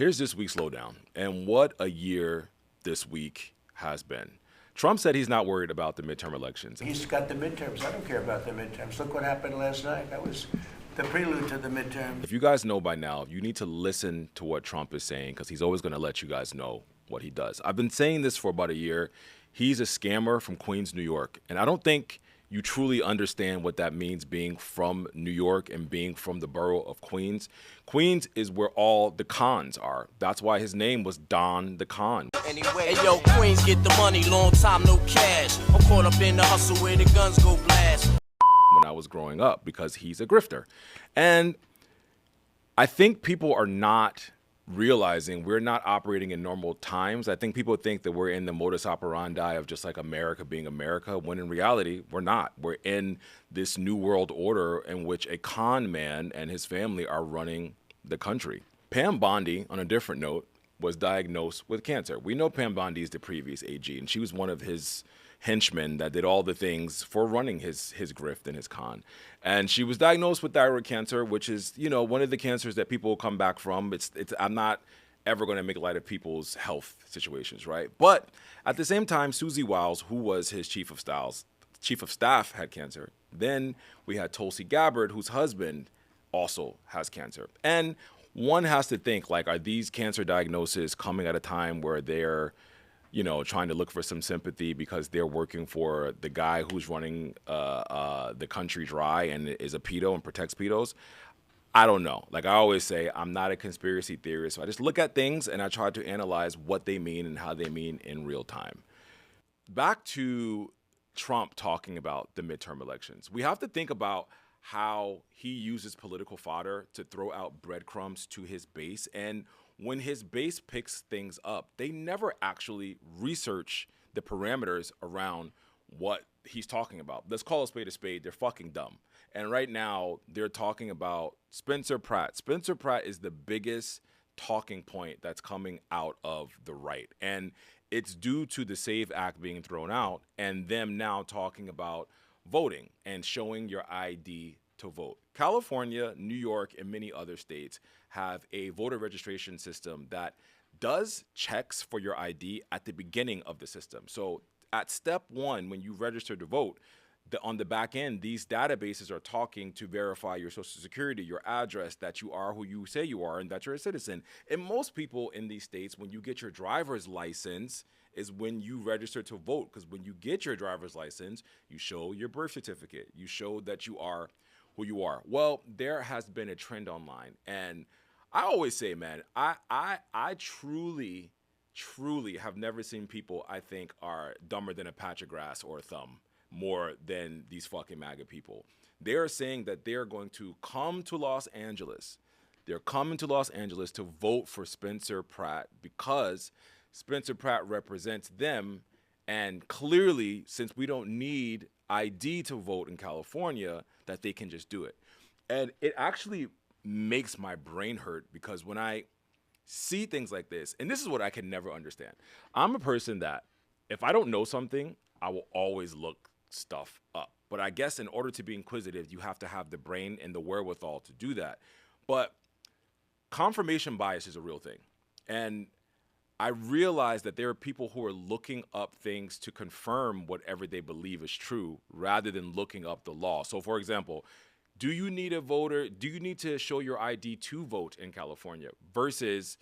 Here's this week's lowdown, and what a year this week has been. Trump said he's not worried about the midterm elections. He's got the midterms. I don't care about the midterms. Look what happened last night. That was the prelude to the midterms. If you guys know by now, you need to listen to what Trump is saying because he's always going to let you guys know what he does. I've been saying this for about a year. He's a scammer from Queens, New York, and I don't think you truly understand what that means being from New York and being from the borough of Queens. Queens is where all the cons are. That's why his name was Don the Con. Anyway, hey, yo, Queens get the money, long time no cash. I'm caught up in the hustle where the guns go blast. When I was growing up, because he's a grifter. And I think people are not realizing we're not operating in normal times. I think people think that we're in the modus operandi of just like America being America, when in reality, we're not. We're in this new world order in which a con man and his family are running the country. Pam Bondi, on a different note, was diagnosed with cancer. We know Pam Bondi is the previous AG, and she was one of his henchmen that did all the things for running his grift and his con. And she was diagnosed with thyroid cancer, which is, you know, one of the cancers that people come back from. I'm not ever going to make light of people's health situations, right? But at the same time, Susie Wiles, who was his chief of staff, had cancer. Then we had Tulsi Gabbard, whose husband also has cancer. And one has to think, like, are these cancer diagnoses coming at a time where they're, you know, trying to look for some sympathy because they're working for the guy who's running the country dry and is a pedo and protects pedos? I don't know. Like I always say, I'm not a conspiracy theorist. So I just look at things and I try to analyze what they mean and how they mean in real time. Back to Trump talking about the midterm elections. We have to think about how he uses political fodder to throw out breadcrumbs to his base. And when his base picks things up, they never actually research the parameters around what he's talking about. Let's call a spade a spade. They're fucking dumb. And right now, they're talking about Spencer Pratt. Spencer Pratt is the biggest talking point that's coming out of the right. And it's due to the SAVE Act being thrown out and them now talking about voting and showing your ID to vote. California, New York, and many other states have a voter registration system that does checks for your ID at the beginning of the system. So at step one, when you register to vote, on the back end, these databases are talking to verify your social security, your address, that you are who you say you are, and that you're a citizen. And most people in these states, when you get your driver's license, is when you register to vote. Because when you get your driver's license, you show your birth certificate. You show that you are who you are. Well, there has been a trend online. And I always say, man, I truly have never seen people I think are dumber than a patch of grass or a thumb more than these fucking MAGA people. They're saying that they're going to come to Los Angeles. They're coming to Los Angeles to vote for Spencer Pratt because Spencer Pratt represents them. And clearly, since we don't need ID to vote in California, that they can just do it. And it actually makes my brain hurt because when I see things like this, and this is what I can never understand. I'm a person that if I don't know something, I will always look stuff up. But I guess in order to be inquisitive, you have to have the brain and the wherewithal to do that. But confirmation bias is a real thing. And I realize that there are people who are looking up things to confirm whatever they believe is true rather than looking up the law. So for example, do you need to show your ID to vote in California versus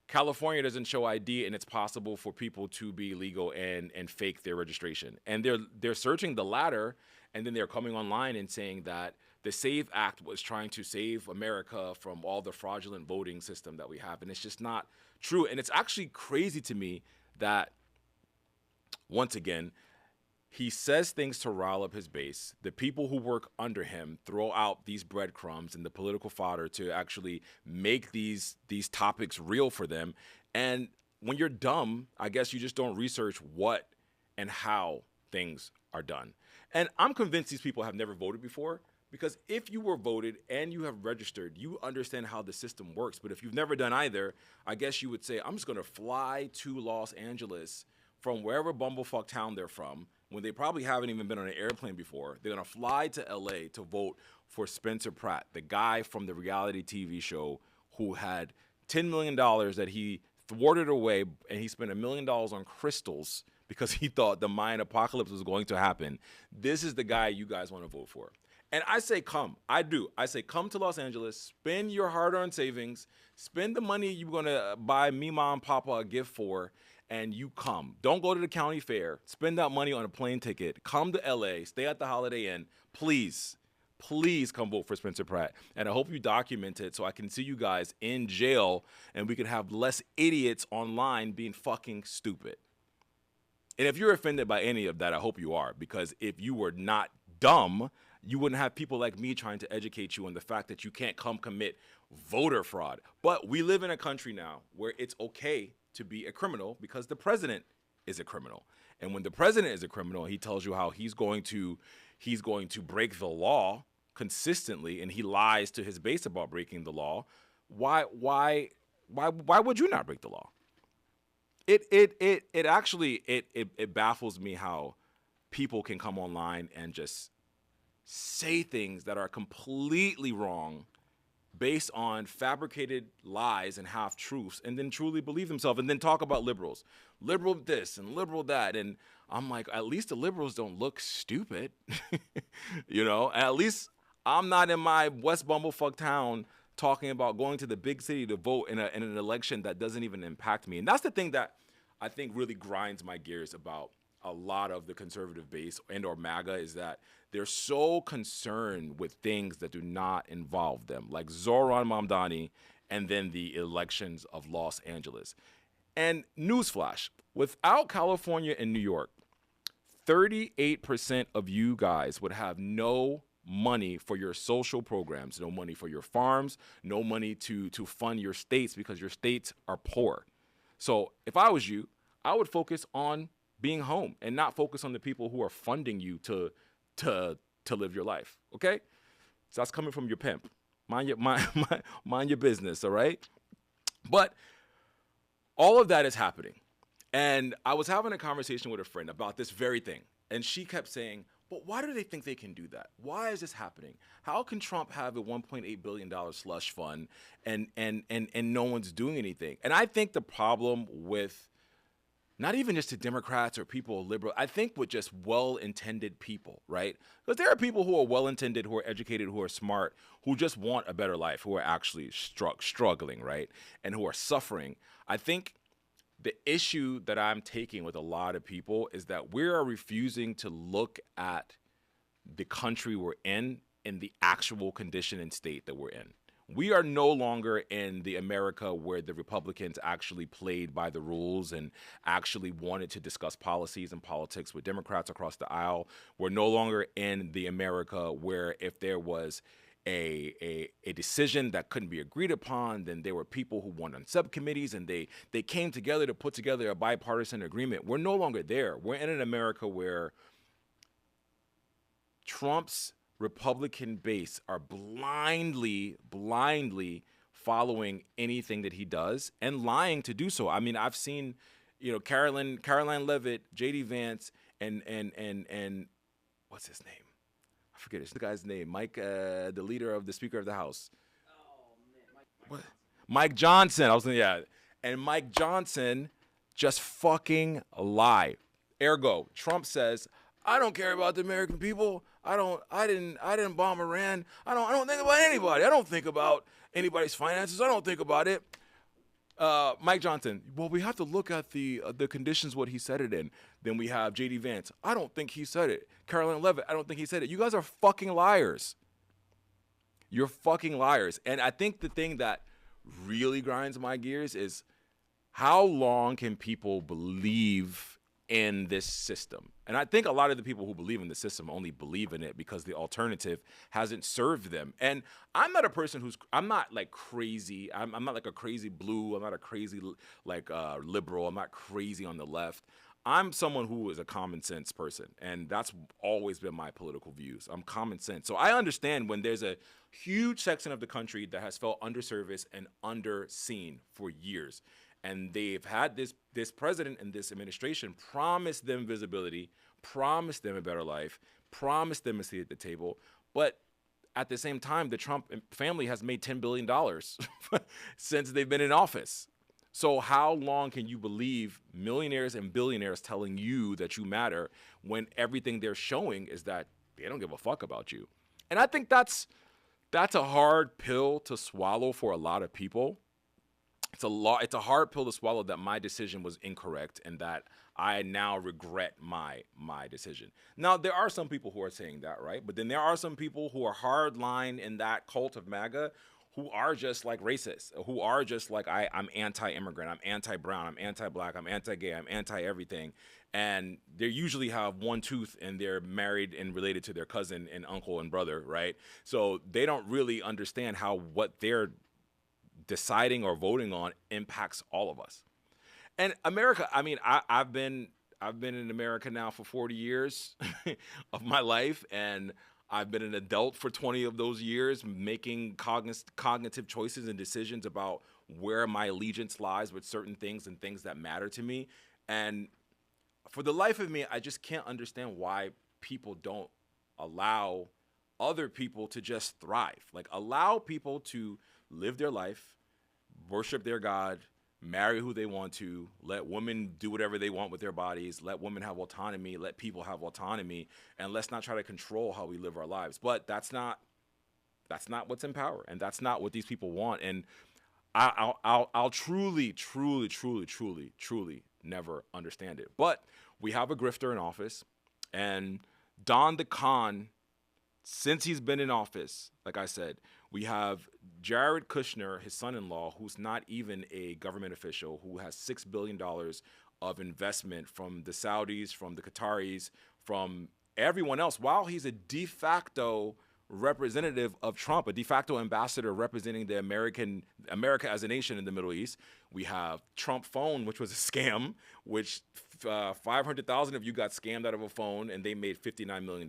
California doesn't show ID and it's possible for people to be illegal and fake their registration. And they're searching the latter, and then they're coming online and saying that the SAVE Act was trying to save America from all the fraudulent voting system that we have. And it's just not true. And it's actually crazy to me that, once again, he says things to rile up his base. The people who work under him throw out these breadcrumbs and the political fodder to actually make these topics real for them. And when you're dumb, I guess you just don't research what and how things are done. And I'm convinced these people have never voted before, because if you were voted and you have registered, you understand how the system works. But if you've never done either, I guess you would say, I'm just going to fly to Los Angeles from wherever bumblefuck town they're from, when they probably haven't even been on an airplane before. They're going to fly to LA to vote for Spencer Pratt, the guy from the reality TV show who had $10 million that he thwarted away, and he spent $1 million on crystals because he thought the Mayan apocalypse was going to happen. This is the guy you guys want to vote for. And I say come. I do. I say come to Los Angeles, spend your hard-earned savings, spend the money you're going to buy me, mom, papa a gift for, and you come. Don't go to the county fair. Spend that money on a plane ticket. Come to LA. Stay at the Holiday Inn. Please, please come vote for Spencer Pratt. And I hope you document it so I can see you guys in jail and we can have less idiots online being fucking stupid. And if you're offended by any of that, I hope you are, because if you were not dumb, you wouldn't have people like me trying to educate you on the fact that you can't come commit voter fraud. But we live in a country now where it's okay to be a criminal because the president is a criminal. And when the president is a criminal, he tells you how he's going to break the law consistently, and he lies to his base about breaking the law. Why would you not break the law? It actually baffles me how people can come online and just say things that are completely wrong based on fabricated lies and half-truths, and then truly believe themselves, and then talk about liberals. Liberal this and liberal that. And I'm like, at least the liberals don't look stupid. You know, at least I'm not in my West Bumblefuck town talking about going to the big city to vote in an election that doesn't even impact me. And that's the thing that I think really grinds my gears about a lot of the conservative base and or MAGA is that they're so concerned with things that do not involve them, like Zoran Mamdani and then the elections of Los Angeles. And newsflash, without California and New York, 38% of you guys would have no money for your social programs, no money for your farms, no money to fund your states because your states are poor. So if I was you, I would focus on being home and not focus on the people who are funding you to live your life. Okay? So that's coming from your pimp. Mind your business, all right? But all of that is happening. And I was having a conversation with a friend about this very thing. And she kept saying, but why do they think they can do that? Why is this happening? How can Trump have a $1.8 billion slush fund and no one's doing anything? And I think the problem with not even just the Democrats or people liberal, I think with just well-intended people, right? Because there are people who are well-intended, who are educated, who are smart, who just want a better life, who are actually struggling, right? And who are suffering. I think the issue that I'm taking with a lot of people is that we are refusing to look at the country we're in the actual condition and state that we're in. We are no longer in the America where the Republicans actually played by the rules and actually wanted to discuss policies and politics with Democrats across the aisle. We're no longer in the America where if there was a decision that couldn't be agreed upon, then there were people who went on subcommittees and they came together to put together a bipartisan agreement. We're no longer there. We're in an America where Trump's Republican base are blindly following anything that he does and lying to do so. I mean, I've seen, Caroline Leavitt, JD Vance, and what's his name? I forget the guy's name. Mike, the leader of the Speaker of the House. Oh man, Mike Johnson. And Mike Johnson just fucking lie. Ergo, Trump says, I don't care about the American people. I didn't bomb Iran. I don't think about anybody. I don't think about anybody's finances. I don't think about it. Mike Johnson, well, we have to look at the conditions what he said it in. Then we have JD Vance. I don't think he said it. Caroline Leavitt, I don't think he said it. You guys are fucking liars. You're fucking liars. And I think the thing that really grinds my gears is how long can people believe in this system? And I think a lot of the people who believe in the system only believe in it because the alternative hasn't served them. And I'm not a person I'm not like crazy. I'm not like a crazy blue. I'm not a crazy liberal. I'm not crazy on the left. I'm someone who is a common sense person. And that's always been my political views. I'm common sense. So I understand when there's a huge section of the country that has felt underserviced and underseen for years. And they've had this president and this administration promise them visibility, promise them a better life, promise them a seat at the table. But at the same time, the Trump family has made $10 billion since they've been in office. So how long can you believe millionaires and billionaires telling you that you matter when everything they're showing is that they don't give a fuck about you? And I think that's a hard pill to swallow for a lot of people. It's a hard pill to swallow that my decision was incorrect and that I now regret my decision. Now, there are some people who are saying that, right? But then there are some people who are hardline in that cult of MAGA who are just like racist, who are just like, I'm anti-immigrant, I'm anti-brown, I'm anti-black, I'm anti-gay, I'm anti-everything. And they usually have one tooth and they're married and related to their cousin and uncle and brother, right? So they don't really understand how what they're deciding or voting on impacts all of us. And America, I mean, I've been in America now for 40 years of my life, and I've been an adult for 20 of those years, making cognitive choices and decisions about where my allegiance lies with certain things and things that matter to me. And for the life of me, I just can't understand why people don't allow other people to just thrive. Like, allow people to live their life, worship their God, marry who they want to, let women do whatever they want with their bodies, let women have autonomy, let people have autonomy, and let's not try to control how we live our lives. But that's not what's in power, and that's not what these people want. And I'll truly never understand it. But we have a grifter in office, and Don the Con, since he's been in office, like I said, we have Jared Kushner, his son-in-law, who's not even a government official, who has $6 billion of investment from the Saudis, from the Qataris, from everyone else, while he's a de facto representative of Trump, a de facto ambassador representing the America as a nation in the Middle East. We have Trump phone, which was a scam, which 500,000 of you got scammed out of a phone, and they made $59 million.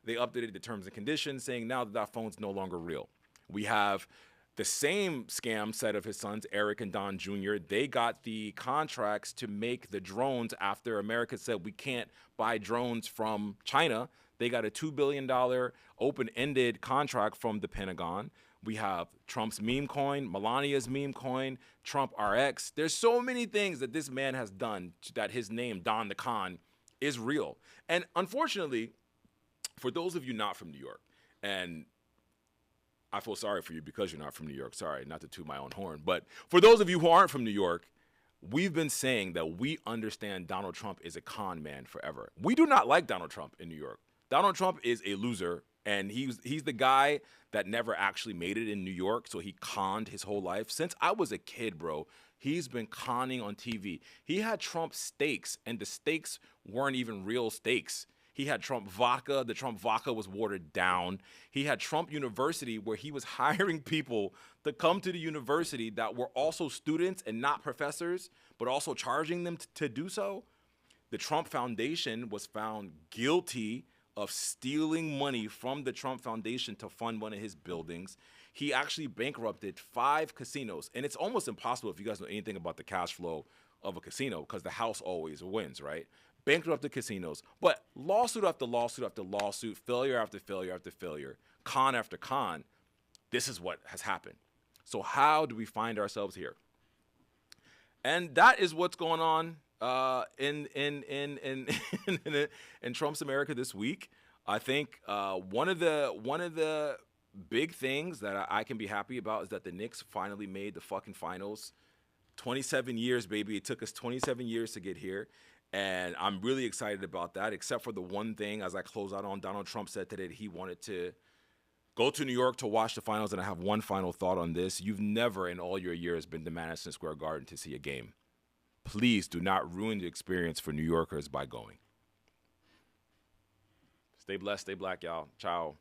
They updated the terms and conditions, saying now that phone's no longer real. We have the same scam set of his sons, Eric and Don Jr. They got the contracts to make the drones after America said we can't buy drones from China. They got a $2 billion open-ended contract from the Pentagon. We have Trump's meme coin, Melania's meme coin, Trump RX. There's so many things that this man has done that his name, Don the Con, is real. And unfortunately, for those of you not from New York, and I feel sorry for you because you're not from New York. Sorry, not to toot my own horn. But for those of you who aren't from New York, we've been saying that we understand Donald Trump is a con man forever. We do not like Donald Trump in New York. Donald Trump is a loser, and he's the guy that never actually made it in New York, so he conned his whole life. Since I was a kid, bro, he's been conning on TV. He had Trump steaks, and the steaks weren't even real steaks. He had Trump vodka. The Trump vodka was watered down. He had Trump University, where he was hiring people to come to the university that were also students and not professors, but also charging them to do so. The Trump Foundation was found guilty of stealing money from the Trump Foundation to fund one of his buildings. He actually bankrupted 5 casinos. And it's almost impossible if you guys know anything about the cash flow of a casino, because the house always wins, right? Bankrupted casinos. But lawsuit after lawsuit after lawsuit, failure after failure after failure, con after con, this is what has happened. So how do we find ourselves here? And that is what's going on in Trump's America this week. I think one of the big things that I can be happy about is that the Knicks finally made the fucking finals. 27 years, baby. It took us 27 years to get here. And I'm really excited about that, except for the one thing, as I close out on, Donald Trump said today that he wanted to go to New York to watch the finals. And I have one final thought on this. You've never in all your years been to Madison Square Garden to see a game. Please do not ruin the experience for New Yorkers by going. Stay blessed, stay black, y'all. Ciao.